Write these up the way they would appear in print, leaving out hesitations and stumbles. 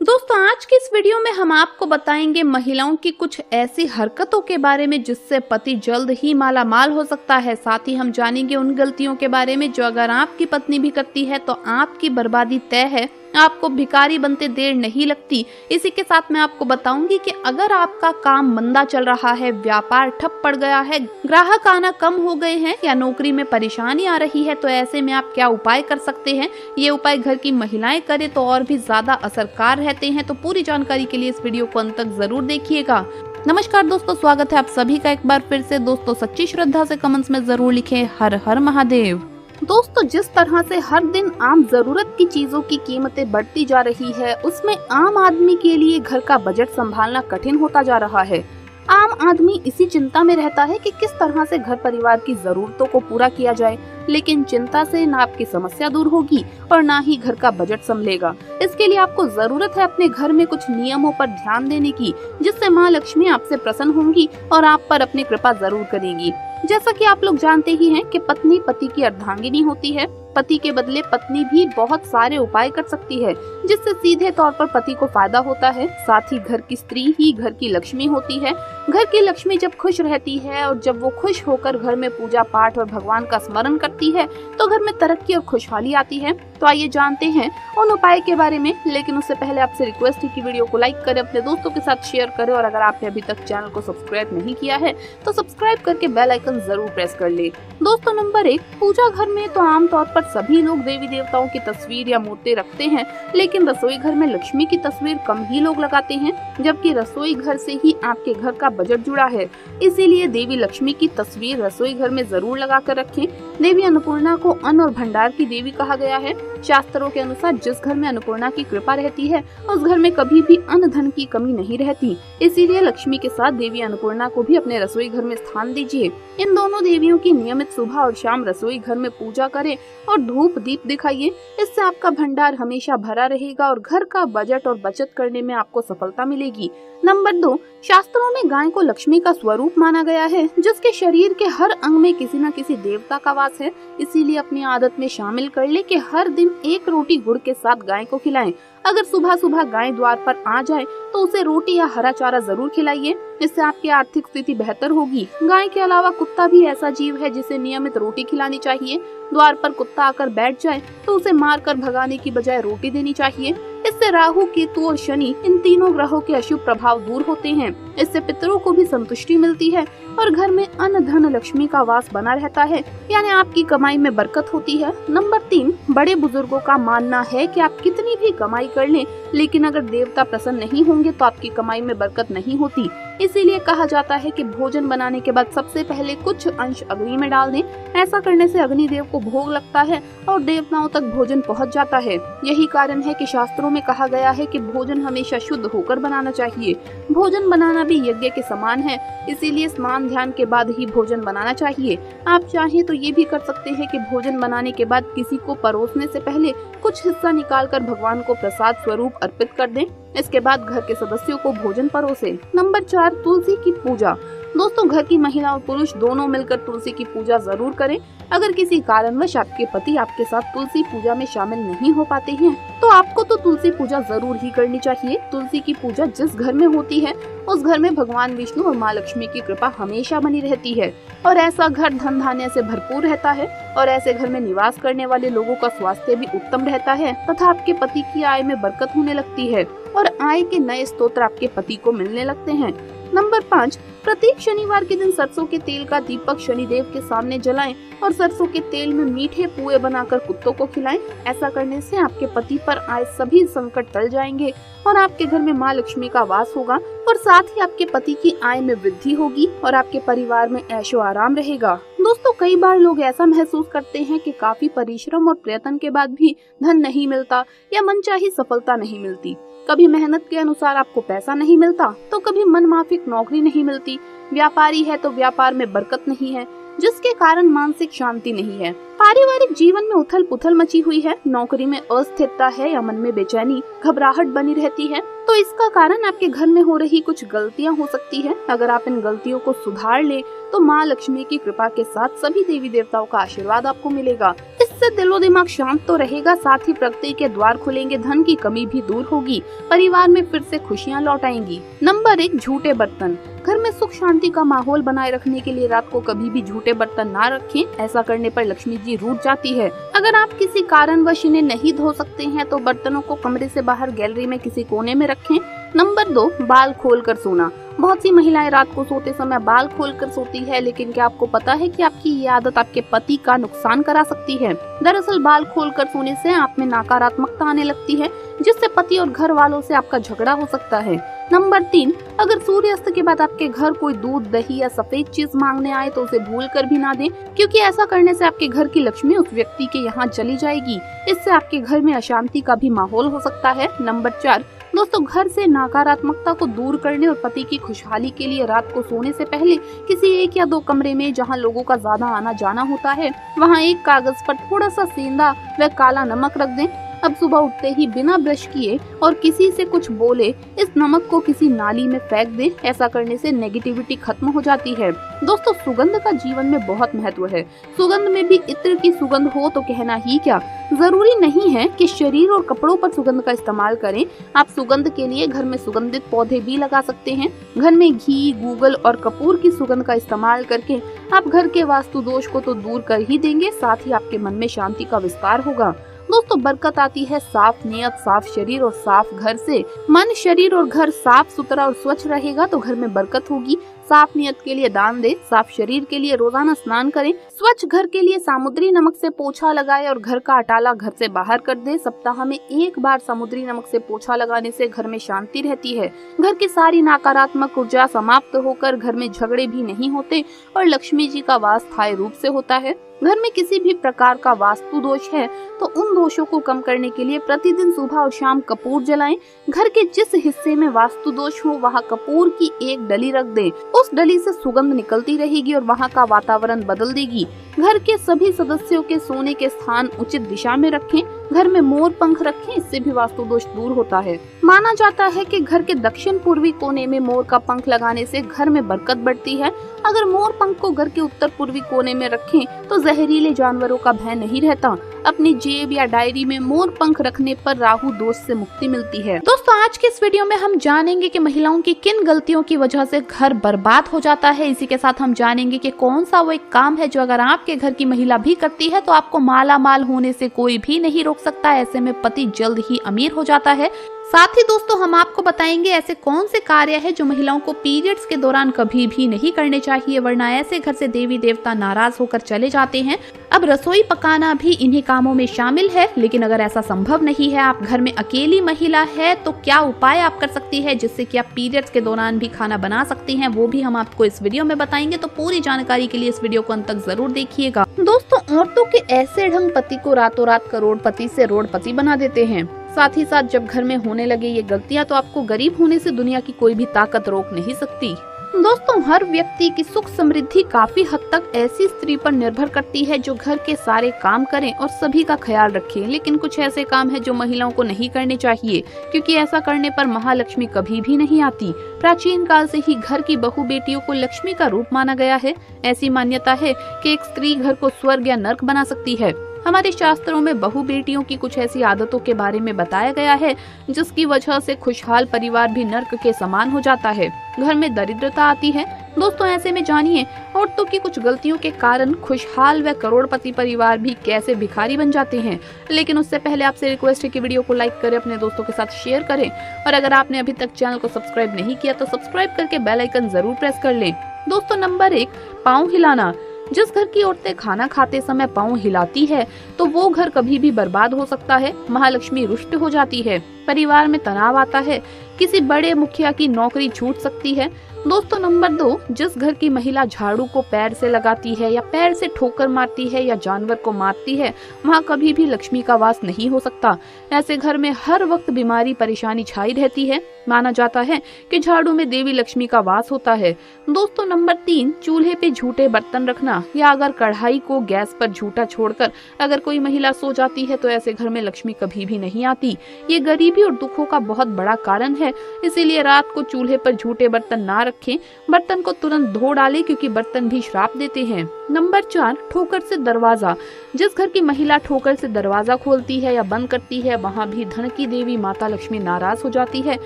दोस्तों आज की इस वीडियो में हम आपको बताएंगे महिलाओं की कुछ ऐसी हरकतों के बारे में जिससे पति जल्द ही माला माल हो सकता है। साथ ही हम जानेंगे उन गलतियों के बारे में जो अगर आपकी पत्नी भी करती है तो आपकी बर्बादी तय है, आपको भिखारी बनते देर नहीं लगती। इसी के साथ मैं आपको बताऊंगी कि अगर आपका काम मंदा चल रहा है, व्यापार ठप पड़ गया है, ग्राहक आना कम हो गए हैं या नौकरी में परेशानी आ रही है तो ऐसे में आप क्या उपाय कर सकते हैं। ये उपाय घर की महिलाएं करें तो और भी ज्यादा असरकार रहते हैं। तो पूरी जानकारी के लिए इस वीडियो को अंत तक जरूर देखिएगा। नमस्कार दोस्तों, स्वागत है आप सभी का एक बार फिर से। दोस्तों सच्ची श्रद्धा से कमेंट्स में जरूर लिखें हर हर महादेव। दोस्तों जिस तरह से हर दिन आम जरूरत की चीजों की कीमतें बढ़ती जा रही है, उसमें आम आदमी के लिए घर का बजट संभालना कठिन होता जा रहा है। आम आदमी इसी चिंता में रहता है कि किस तरह से घर परिवार की जरूरतों को पूरा किया जाए, लेकिन चिंता से न आपकी समस्या दूर होगी और न ही घर का बजट संभलेगा। इसके लिए आपको जरूरत है अपने घर में कुछ नियमों पर ध्यान देने की, जिससे माँ लक्ष्मी आपसे प्रसन्न होंगी और आप पर अपनी कृपा जरूर करेंगी। जैसा कि आप लोग जानते ही हैं कि पत्नी पति की अर्धांगिनी होती है। पति के बदले पत्नी भी बहुत सारे उपाय कर सकती है, जिससे सीधे तौर पर पति को फायदा होता है। साथ ही घर की स्त्री ही घर की लक्ष्मी होती है। घर की लक्ष्मी जब खुश रहती है और जब वो खुश होकर घर में पूजा पाठ और भगवान का स्मरण करती है तो घर में तरक्की और खुशहाली आती है। तो आइए जानते हैं उन उपाय के बारे में, लेकिन उससे पहले आपसे रिक्वेस्ट है कि वीडियो को लाइक करें, अपने दोस्तों के साथ शेयर करें और अगर आपने अभी तक चैनल को सब्सक्राइब नहीं किया है तो सब्सक्राइब करके बेल आइकन जरूर प्रेस कर ले। दोस्तों नंबर 1, पूजा घर में तो आमतौर पर सभी लोग देवी देवताओं की तस्वीर या मूर्ति रखते हैं, लेकिन रसोई घर में लक्ष्मी की तस्वीर कम ही लोग लगाते हैं, जबकि रसोई घर से ही आपके घर का बजट जुड़ा है। इसीलिए देवी लक्ष्मी की तस्वीर रसोई घर में जरूर लगा कर रखें। देवी अन्नपूर्णा को अन्न और भंडार की देवी कहा गया है। शास्त्रों के अनुसार जिस घर में अन्नपूर्णा की कृपा रहती है उस घर में कभी भी अन्न धन की कमी नहीं रहती। इसीलिए लक्ष्मी के साथ देवी अन्नपूर्णा को भी अपने रसोई घर में स्थान दीजिए। इन दोनों देवियों की नियमित सुबह और शाम रसोई घर में पूजा करें और धूप दीप दिखाइए। इससे आपका भंडार हमेशा भरा रहेगा और घर का बजट और बचत करने में आपको सफलता मिलेगी। नंबर 2, शास्त्रों में गाय को लक्ष्मी का स्वरूप माना गया है, जिसके शरीर के हर अंग में किसी न किसी देवता का वास है। इसीलिए अपनी आदत में शामिल कर ले कि हर दिन एक रोटी गुड़ के साथ गाय को खिलाएं। अगर सुबह सुबह गाय द्वार पर आ जाए तो उसे रोटी या हरा चारा जरूर खिलाइए। इससे आपकी आर्थिक स्थिति बेहतर होगी। गाय के अलावा कुत्ता भी ऐसा जीव है जिसे नियमित रोटी खिलानी चाहिए। द्वार पर कुत्ता आकर बैठ जाए तो उसे मारकर भगाने की बजाय रोटी देनी चाहिए। इससे राहु, केतु और शनि, इन तीनों ग्रहों के अशुभ प्रभाव दूर होते हैं। इससे पितरों को भी संतुष्टि मिलती है और घर में अन्न धन लक्ष्मी का वास बना रहता है, यानी आपकी कमाई में बरकत होती है। नंबर 3, बड़े बुजुर्गों का मानना है कि आप कितनी भी कमाई कर लें, लेकिन अगर देवता प्रसन्न नहीं होंगे तो आपकी कमाई में बरकत नहीं होती। इसीलिए कहा जाता है कि भोजन बनाने के बाद सबसे पहले कुछ अंश अग्नि में डाल दें। ऐसा करने से अग्निदेव को भोग लगता है और देवताओं तक भोजन पहुंच जाता है। यही कारण है कि शास्त्रों में कहा गया है कि भोजन हमेशा शुद्ध होकर बनाना चाहिए। भोजन बनाना भी यज्ञ के समान है, इसीलिए स्नान ध्यान के बाद ही भोजन बनाना चाहिए। आप चाहें तो ये भी कर सकते हैं कि भोजन बनाने के बाद किसी को परोसने से पहले कुछ हिस्सा निकालकर भगवान को प्रसाद स्वरूप अर्पित कर दें। इसके बाद घर के सदस्यों को भोजन परोसे। नंबर 4, तुलसी की पूजा। दोस्तों घर की महिला और पुरुष दोनों मिलकर तुलसी की पूजा जरूर करें। अगर किसी कारणवश आपके पति आपके साथ तुलसी पूजा में शामिल नहीं हो पाते हैं तो आपको तो तुलसी पूजा जरूर ही करनी चाहिए। तुलसी की पूजा जिस घर में होती है उस घर में भगवान विष्णु और माँ लक्ष्मी की कृपा हमेशा बनी रहती है और ऐसा घर धन धान्य से भरपूर रहता है और ऐसे घर में निवास करने वाले लोगों का स्वास्थ्य भी उत्तम रहता है तथा आपके पति की आय में बरकत होने लगती है और आय के नए स्रोत आपके पति को मिलने लगते हैं। नंबर 5, प्रत्येक शनिवार के दिन सरसों के तेल का दीपक शनिदेव के सामने जलाएं और सरसों के तेल में मीठे पुए बनाकर कुत्तों को खिलाएं। ऐसा करने से आपके पति पर आए सभी संकट टल जाएंगे और आपके घर में माँ लक्ष्मी का वास होगा और साथ ही आपके पति की आय में वृद्धि होगी और आपके परिवार में ऐशो आराम रहेगा। दोस्तों कई बार लोग ऐसा महसूस करते हैं कि काफी परिश्रम और प्रयत्न के बाद भी धन नहीं मिलता या मनचाही सफलता नहीं मिलती। कभी मेहनत के अनुसार आपको पैसा नहीं मिलता तो कभी मनमाफिक नौकरी नहीं मिलती। व्यापारी है तो व्यापार में बरकत नहीं है, जिसके कारण मानसिक शांति नहीं है। पारिवारिक जीवन में उथल पुथल मची हुई है। नौकरी में अस्थिरता है या मन में बेचैनी, घबराहट बनी रहती है। तो इसका कारण आपके घर में हो रही कुछ गलतियां हो सकती है। अगर आप इन गलतियों को सुधार ले तो माँ लक्ष्मी की कृपा के साथ सभी देवी देवताओं का आशीर्वाद आपको मिलेगा। इस इससे दिलो दिमाग शांत तो रहेगा, साथ ही प्रगति के द्वार खुलेंगे, धन की कमी भी दूर होगी, परिवार में फिर से खुशियां लौट आएंगी। नंबर 1, झूठे बर्तन। घर में सुख शांति का माहौल बनाए रखने के लिए रात को कभी भी झूठे बर्तन ना रखें, ऐसा करने पर लक्ष्मी जी रूठ जाती है। अगर आप किसी कारणवश इन्हें नहीं धो सकते हैं तो बर्तनों को कमरे से बाहर गैलरी में किसी कोने में रखें। नंबर 2, बाल खोलकर सोना। बहुत सी महिलाएं रात को सोते समय बाल खोलकर सोती है, लेकिन क्या आपको पता है कि आपकी ये आदत आपके पति का नुकसान करा सकती है। दरअसल बाल खोलकर सोने से आप में नकारात्मकता आने लगती है, जिससे पति और घर वालों से आपका झगड़ा हो सकता है। नंबर 3, अगर सूर्यास्त के बाद आपके घर कोई दूध, दही या सफेद चीज मांगने आए तो उसे भूल कर भी ना दें, क्योंकि ऐसा करने से आपके घर की लक्ष्मी उस व्यक्ति के यहाँ चली जाएगी। इससे आपके घर में अशांति का भी माहौल हो सकता है। नंबर 4, दोस्तों, घर से नकारात्मकता को दूर करने और पति की खुशहाली के लिए रात को सोने से पहले किसी 1 या 2 कमरे में जहां लोगों का ज्यादा आना जाना होता है, वहां एक कागज पर थोड़ा सा सेंधा व काला नमक रख दें। अब सुबह उठते ही बिना ब्रश किए और किसी से कुछ बोले इस नमक को किसी नाली में फेंक दें। ऐसा करने से नेगेटिविटी खत्म हो जाती है। दोस्तों, सुगंध का जीवन में बहुत महत्व है। सुगंध में भी इत्र की सुगंध हो तो कहना ही क्या। जरूरी नहीं है कि शरीर और कपड़ों पर सुगंध का इस्तेमाल करें। आप सुगंध के लिए घर में सुगंधित पौधे भी लगा सकते हैं। घर में घी, गूगल और कपूर की सुगंध का इस्तेमाल करके आप घर के वास्तु दोष को तो दूर कर ही देंगे, साथ ही आपके मन में शांति का विस्तार होगा। दोस्तों, बरकत आती है साफ नियत, साफ शरीर और साफ घर से। मन, शरीर और घर साफ सुथरा और स्वच्छ रहेगा तो घर में बरकत होगी। साफ नियत के लिए दान दे, साफ शरीर के लिए रोजाना स्नान करें, स्वच्छ घर के लिए समुद्री नमक से पोछा लगाए और घर का अटाला घर से बाहर कर दे। सप्ताह में 1 बार समुद्री नमक से पोछा लगाने से घर में शांति रहती है। घर की सारी नकारात्मक ऊर्जा समाप्त होकर घर में झगड़े भी नहीं होते और लक्ष्मी जी का वास स्थायी रूप से होता है। घर में किसी भी प्रकार का वास्तु दोष है तो उन दोषों को कम करने के लिए प्रतिदिन सुबह और शाम कपूर जलाएं। घर के जिस हिस्से में वास्तु दोष हो वहाँ कपूर की एक डली रख दें। उस डली से सुगंध निकलती रहेगी और वहाँ का वातावरण बदल देगी। घर के सभी सदस्यों के सोने के स्थान उचित दिशा में रखें। घर में मोर पंख रखें, इससे भी वास्तु दोष दूर होता है। माना जाता है कि घर के दक्षिण पूर्वी कोने में मोर का पंख लगाने से घर में बरकत बढ़ती है। अगर मोर पंख को घर के उत्तर पूर्वी कोने में रखें तो जहरीले जानवरों का भय नहीं रहता। अपनी जेब या डायरी में मोर पंख रखने पर राहु दोष से मुक्ति मिलती है। दोस्तों, आज के इस वीडियो में हम जानेंगे कि महिलाओं की किन गलतियों की वजह से घर बर्बाद हो जाता है। इसी के साथ हम जानेंगे कि कौन सा वो एक काम है जो अगर आपके घर की महिला भी करती है तो आपको माला माल होने से कोई भी नहीं रोक सकता। ऐसे में पति जल्द ही अमीर हो जाता है। साथ ही दोस्तों, हम आपको बताएंगे ऐसे कौन से कार्य है जो महिलाओं को पीरियड्स के दौरान कभी भी नहीं करने चाहिए, वरना ऐसे घर से देवी देवता नाराज होकर चले जाते हैं। अब रसोई पकाना भी इन्हीं कामों में शामिल है, लेकिन अगर ऐसा संभव नहीं है, आप घर में अकेली महिला है, तो क्या उपाय आप कर सकती है जिससे कि आप पीरियड्स के दौरान भी खाना बना सकती हैं, वो भी हम आपको इस वीडियो में बताएंगे। तो पूरी जानकारी के लिए इस वीडियो को अंत तक जरूर देखिएगा। दोस्तों, औरतों के ऐसे ढंग पति को रातों रात करोड़पति से रोडपति बना देते हैं। साथ ही साथ जब घर में होने लगे ये गलतियां तो आपको गरीब होने से दुनिया की कोई भी ताकत रोक नहीं सकती। दोस्तों, हर व्यक्ति की सुख समृद्धि काफी हद तक ऐसी स्त्री पर निर्भर करती है जो घर के सारे काम करें और सभी का ख्याल रखे। लेकिन कुछ ऐसे काम है जो महिलाओं को नहीं करने चाहिए, क्योंकि ऐसा करने पर महालक्ष्मी कभी भी नहीं आती। प्राचीन काल से ही घर की बहू बेटियों को लक्ष्मी का रूप माना गया है। ऐसी मान्यता है कि एक स्त्री घर को स्वर्ग या नर्क बना सकती है। हमारे शास्त्रों में बहू बेटियों की कुछ ऐसी आदतों के बारे में बताया गया है जिसकी वजह से खुशहाल परिवार भी नर्क के समान हो जाता है। घर में दरिद्रता आती है। दोस्तों, ऐसे में जानिए औरतों की कुछ गलतियों के कारण खुशहाल व करोड़पति परिवार भी कैसे भिखारी बन जाते हैं। लेकिन उससे पहले आपसे रिक्वेस्ट है कि वीडियो को लाइक करें, अपने दोस्तों के साथ शेयर करें और अगर आपने अभी तक चैनल को सब्सक्राइब नहीं किया तो सब्सक्राइब करके बेल आइकन जरूर प्रेस कर लें। दोस्तों, नंबर 1, पाँव हिलाना। जिस घर की औरतें खाना खाते समय पाँव हिलाती है तो वो घर कभी भी बर्बाद हो सकता है। महालक्ष्मी रुष्ट हो जाती है, परिवार में तनाव आता है, किसी बड़े मुखिया की नौकरी छूट सकती है। दोस्तों, नंबर 2, जिस घर की महिला झाड़ू को पैर से लगाती है या पैर से ठोकर मारती है या जानवर को मारती है, वहाँ कभी भी लक्ष्मी का वास नहीं हो सकता। ऐसे घर में हर वक्त बीमारी परेशानी छाई रहती है। माना जाता है कि झाड़ू में देवी लक्ष्मी का वास होता है। दोस्तों, नंबर 3, चूल्हे पे झूठे बर्तन रखना या अगर कढ़ाई को गैस पर झूठा छोड़कर अगर कोई महिला सो जाती है तो ऐसे घर में लक्ष्मी कभी भी नहीं आती। ये गरीबी और दुखों का बहुत बड़ा कारण है। इसीलिए रात को चूल्हे पर झूठे बर्तन ना रखें। बर्तन को तुरंत धो डालें क्योंकि बर्तन भी श्राप देते हैं। नंबर 4, ठोकर से दरवाजा। जिस घर की महिला ठोकर से दरवाजा खोलती है या बंद करती है वहाँ भी धन की देवी माता लक्ष्मी नाराज हो जाती है।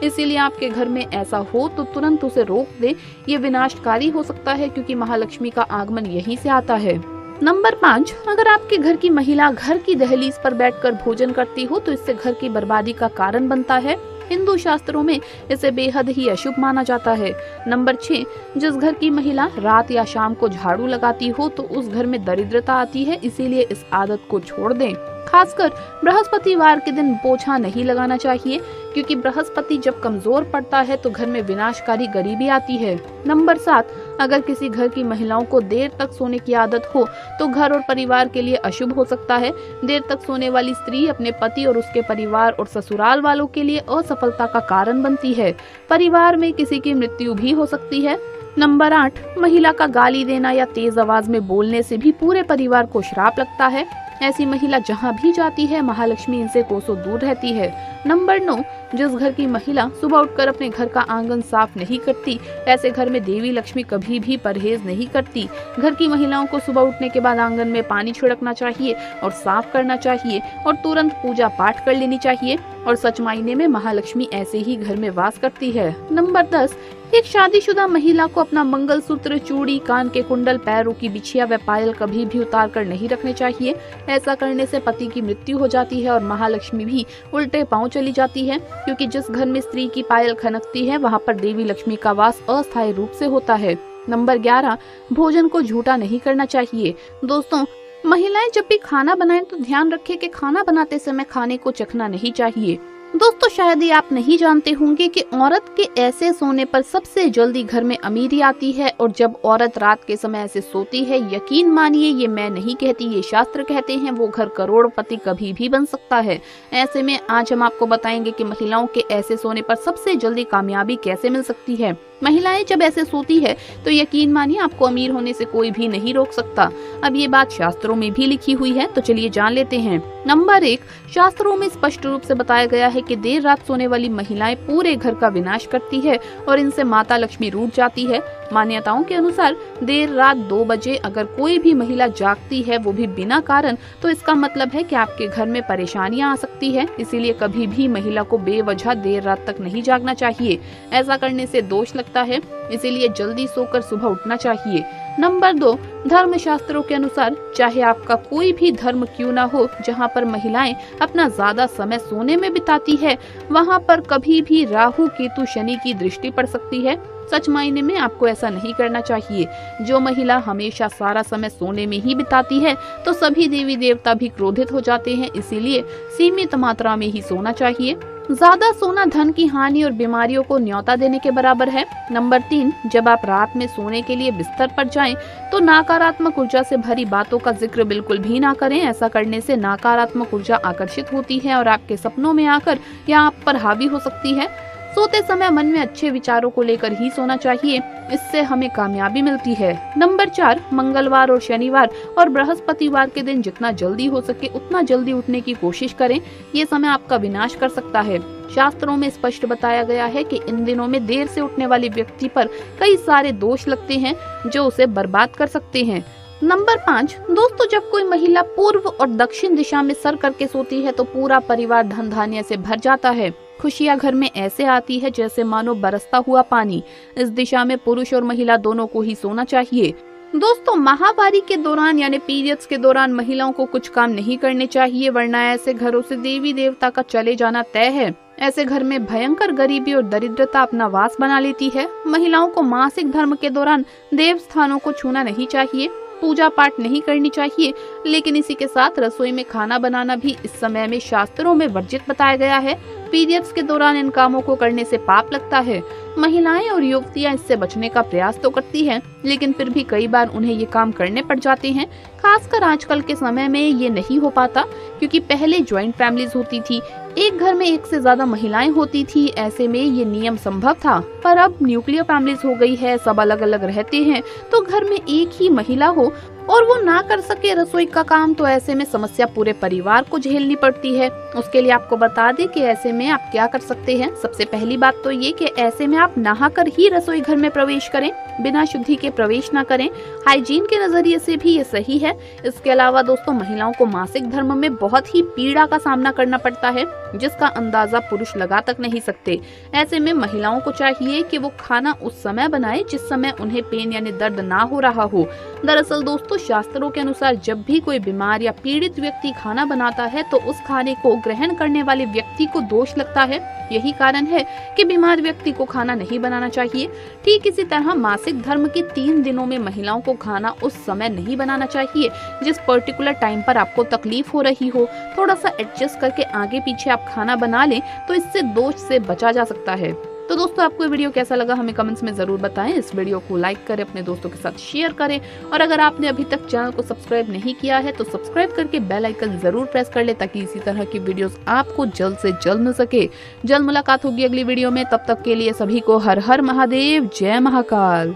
इसीलिए आपके घर में ऐसा हो तो तुरंत उसे रोक दे। ये विनाशकारी हो सकता है क्योंकि महालक्ष्मी का आगमन यहीं से आता है। नंबर 5, अगर आपके घर की महिला घर की दहलीज पर बैठकर भोजन करती हो तो इससे घर की बर्बादी का कारण बनता है। हिंदू शास्त्रों में इसे बेहद ही अशुभ माना जाता है। नंबर 6, जिस घर की महिला रात या शाम को झाड़ू लगाती हो तो उस घर में दरिद्रता आती है, इसीलिए इस आदत को छोड़ दें। खासकर बृहस्पतिवार के दिन पोछा नहीं लगाना चाहिए क्योंकि बृहस्पति जब कमजोर पड़ता है तो घर में विनाशकारी गरीबी आती है। नंबर 7, अगर किसी घर की महिलाओं को देर तक सोने की आदत हो तो घर और परिवार के लिए अशुभ हो सकता है। देर तक सोने वाली स्त्री अपने पति और उसके परिवार और ससुराल वालों के लिए असफलता का कारण बनती है। परिवार में किसी की मृत्यु भी हो सकती है। नंबर 8, महिला का गाली देना या तेज आवाज में बोलने से भी पूरे परिवार को श्राप लगता है। ऐसी महिला जहाँ भी जाती है महालक्ष्मी इनसे कोसों दूर रहती है। नंबर 9, जिस घर की महिला सुबह उठकर अपने घर का आंगन साफ नहीं करती, ऐसे घर में देवी लक्ष्मी कभी भी परहेज नहीं करती। घर की महिलाओं को सुबह उठने के बाद आंगन में पानी छिड़कना चाहिए और साफ करना चाहिए और तुरंत पूजा पाठ कर लेनी चाहिए और सच मायने में महालक्ष्मी ऐसे ही घर में वास करती है। नंबर 10, एक शादीशुदा महिला को अपना मंगलसूत्र, चूड़ी, कान के कुंडल, पैरों की बिछिया व पायल कभी भी उतार कर नहीं रखने चाहिए। ऐसा करने से पति की मृत्यु हो जाती है और महालक्ष्मी भी उल्टे पांव चली जाती है क्योंकि जिस घर में स्त्री की पायल खनकती है वहाँ पर देवी लक्ष्मी का वास अस्थायी रूप से होता है। नंबर 11, भोजन को झूठा नहीं करना चाहिए। दोस्तों, महिलाएं जब भी खाना बनाएं तो ध्यान रखें कि खाना बनाते समय खाने को चखना नहीं चाहिए। दोस्तों, शायद ही आप नहीं जानते होंगे कि औरत के ऐसे सोने पर सबसे जल्दी घर में अमीरी आती है और जब औरत रात के समय ऐसे सोती है, यकीन मानिए ये मैं नहीं कहती, ये शास्त्र कहते हैं, वो घर करोड़पति कभी भी बन सकता है। ऐसे में आज हम आपको बताएंगे कि महिलाओं के ऐसे सोने पर सबसे जल्दी कामयाबी कैसे मिल सकती है। महिलाएं जब ऐसे सोती है तो यकीन मानिए आपको अमीर होने से कोई भी नहीं रोक सकता। अब ये बात शास्त्रों में भी लिखी हुई है तो चलिए जान लेते हैं। नंबर 1, शास्त्रों में स्पष्ट रूप से बताया गया है कि देर रात सोने वाली महिलाएं पूरे घर का विनाश करती है और इनसे माता लक्ष्मी रूठ जाती है। मान्यताओं के अनुसार देर रात 2 बजे अगर कोई भी महिला जागती है, वो भी बिना कारण, तो इसका मतलब है कि आपके घर में परेशानियां आ सकती है। इसीलिए कभी भी महिला को बेवजह देर रात तक नहीं जागना चाहिए। ऐसा करने से दोष लगता है, इसीलिए जल्दी सोकर सुबह उठना चाहिए। नंबर 2, धर्म शास्त्रों के अनुसार चाहे आपका कोई भी धर्म क्यों ना हो, जहां पर महिलाएं अपना ज्यादा समय सोने में बिताती है वहां पर कभी भी राहु, केतु, शनि की दृष्टि पड़ सकती है। सच मायने में आपको ऐसा नहीं करना चाहिए। जो महिला हमेशा सारा समय सोने में ही बिताती है तो सभी देवी देवता भी क्रोधित हो जाते हैं, इसीलिए सीमित मात्रा में ही सोना चाहिए। ज्यादा सोना धन की हानि और बीमारियों को न्योता देने के बराबर है। नंबर 3, जब आप रात में सोने के लिए बिस्तर पर जाएं तो नकारात्मक ऊर्जा से भरी बातों का जिक्र बिल्कुल भी ना करें। ऐसा करने से नकारात्मक ऊर्जा आकर्षित होती है और आपके सपनों में आकर यह आप पर हावी हो सकती है। सोते समय मन में अच्छे विचारों को लेकर ही सोना चाहिए, इससे हमें कामयाबी मिलती है। नंबर 4, मंगलवार और शनिवार और बृहस्पतिवार के दिन जितना जल्दी हो सके उतना जल्दी उठने की कोशिश करें। ये समय आपका विनाश कर सकता है। शास्त्रों में स्पष्ट बताया गया है कि इन दिनों में देर से उठने वाले व्यक्ति पर कई सारे दोष लगते हैं जो उसे बर्बाद कर सकते हैं। नंबर 5, दोस्तों, जब कोई महिला पूर्व और दक्षिण दिशा में सर करके सोती है तो पूरा परिवार धन धान्य से भर जाता है। खुशियां घर में ऐसे आती है जैसे मानो बरसता हुआ पानी। इस दिशा में पुरुष और महिला दोनों को ही सोना चाहिए। दोस्तों, माहवारी के दौरान यानी पीरियड्स के दौरान महिलाओं को कुछ काम नहीं करने चाहिए, वरना ऐसे घरों से देवी देवता का चले जाना तय है। ऐसे घर में भयंकर गरीबी और दरिद्रता अपना वास बना लेती है। महिलाओं को मासिक धर्म के दौरान देव स्थानों को छूना नहीं चाहिए, पूजा पाठ नहीं करनी चाहिए, लेकिन इसी के साथ रसोई में खाना बनाना भी इस समय में शास्त्रों में वर्जित बताया गया है। पीरियड्स के दौरान इन कामों को करने से पाप लगता है। महिलाएं और युवतियां इससे बचने का प्रयास तो करती हैं, लेकिन फिर भी कई बार उन्हें ये काम करने पड़ जाते हैं। खासकर आजकल के समय में ये नहीं हो पाता, क्योंकि पहले ज्वाइंट फैमिलीज होती थी, एक घर में एक से ज्यादा महिलाएं होती थी, ऐसे में ये नियम संभव था। पर अब न्यूक्लियर फैमिलीज हो गई है, सब अलग अलग रहते हैं, तो घर में एक ही महिला हो और वो ना कर सके रसोई का काम, तो ऐसे में समस्या पूरे परिवार को झेलनी पड़ती है। उसके लिए आपको बता दें कि ऐसे में आप क्या कर सकते हैं। सबसे पहली बात तो ये कि ऐसे में आप नहाकर ही रसोई घर में प्रवेश करें, बिना शुद्धि के प्रवेश ना करें। हाइजीन के नजरिए से भी ये सही है। इसके अलावा दोस्तों, महिलाओं को मासिक धर्म में बहुत ही पीड़ा का सामना करना पड़ता है, जिसका अंदाजा पुरुष लगा तक नहीं सकते। ऐसे में महिलाओं को चाहिए कि वो खाना उस समय बनाए जिस समय उन्हें पेन यानी दर्द ना हो रहा हो। दरअसल दोस्तों, शास्त्रों के अनुसार जब भी कोई बीमार या पीड़ित व्यक्ति खाना बनाता है तो उस खाने को ग्रहण करने वाले व्यक्ति को दोष लगता है। यही कारण है कि बीमार व्यक्ति को खाना नहीं बनाना चाहिए। ठीक इसी तरह मासिक धर्म के 3 दिनों में महिलाओं को खाना उस समय नहीं बनाना चाहिए जिस पर्टिकुलर टाइम पर आपको तकलीफ हो रही हो। थोड़ा सा एडजस्ट करके आगे पीछे आप खाना बना लें तो इससे दोष से बचा जा सकता है। तो दोस्तों, आपको ये वीडियो कैसा लगा हमें कमेंट्स में जरूर बताएं। इस वीडियो को लाइक करें, अपने दोस्तों के साथ शेयर करें, और अगर आपने अभी तक चैनल को सब्सक्राइब नहीं किया है तो सब्सक्राइब करके बेल आइकन जरूर प्रेस कर ले, ताकि इसी तरह की वीडियोस आपको जल्द से जल्द मिल सके। जल्द मुलाकात होगी अगली वीडियो में, तब तक के लिए सभी को हर हर महादेव, जय महाकाल।